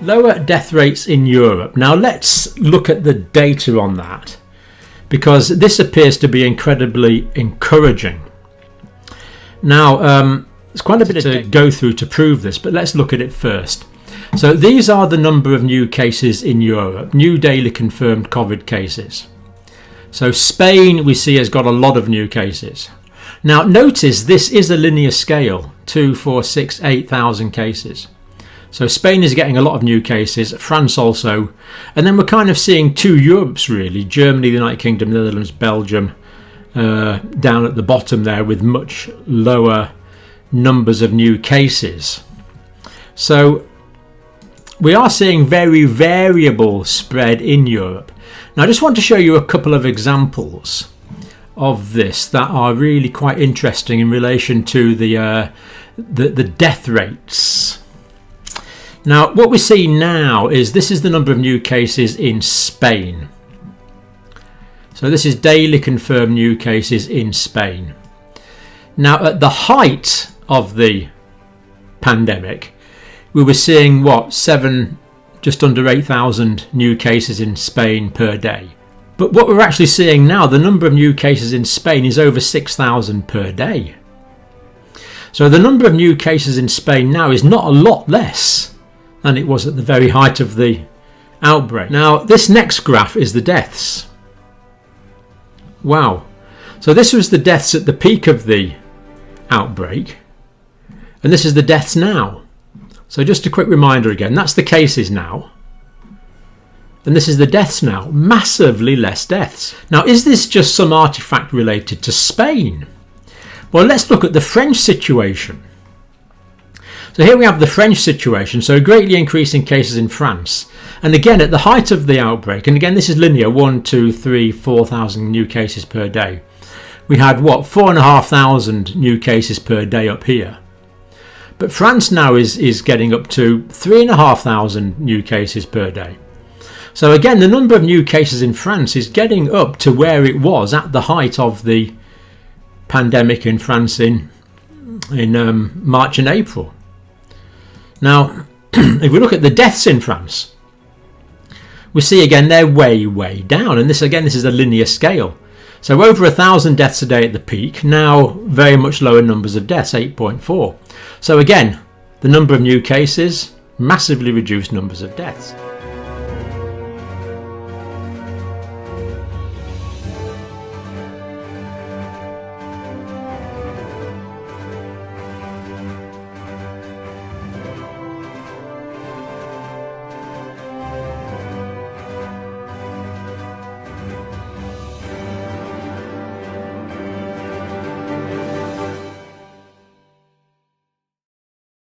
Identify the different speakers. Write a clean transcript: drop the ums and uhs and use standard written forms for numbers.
Speaker 1: Lower death rates in Europe. Now let's look at the data on that, because this appears to be incredibly encouraging. Now there's quite a bit to go through to prove this, but let's look at it first. So these are the number of new cases in Europe, new daily confirmed COVID cases. So Spain we see has got a lot of new cases. Now notice this is a linear scale, 2, 4, 6, 8,000 cases. So Spain is getting a lot of new cases, France also, and then we're kind of seeing two Europes really, Germany, the United Kingdom, Netherlands, Belgium, down at the bottom there with much lower numbers of new cases. So we are seeing very variable spread in Europe. Now I just want to show you a couple of examples of this that are really quite interesting in relation to the death rates. Now what we see now is this is the number of new cases in Spain. So this is daily confirmed new cases in Spain. Now at the height of the pandemic we were seeing just under 8,000 new cases in Spain per day. But what we're actually seeing now, the number of new cases in Spain is over 6,000 per day. So the number of new cases in Spain now is not a lot less than it was at the very height of the outbreak. Now this next graph is the deaths. Wow. So this was the deaths at the peak of the outbreak, and this is the deaths now. So just a quick reminder again, that's the cases now, and this is the deaths now. Massively less deaths. Now is this just some artifact related to Spain? Well, let's look at the French situation. So here we have the French situation, so greatly increasing cases in France. And again, at the height of the outbreak, and again this is linear, 1, 2, 3, 4,000 new cases per day. We had 4,500 new cases per day up here. But France now is getting up to 3,500 new cases per day. So again, the number of new cases in France is getting up to where it was at the height of the pandemic in France in March and April. Now, if we look at the deaths in France, we see again they're way down, and this is a linear scale. So over 1,000 deaths a day at the peak, now very much lower numbers of deaths, 8.4. So again, the number of new cases, massively reduced numbers of deaths.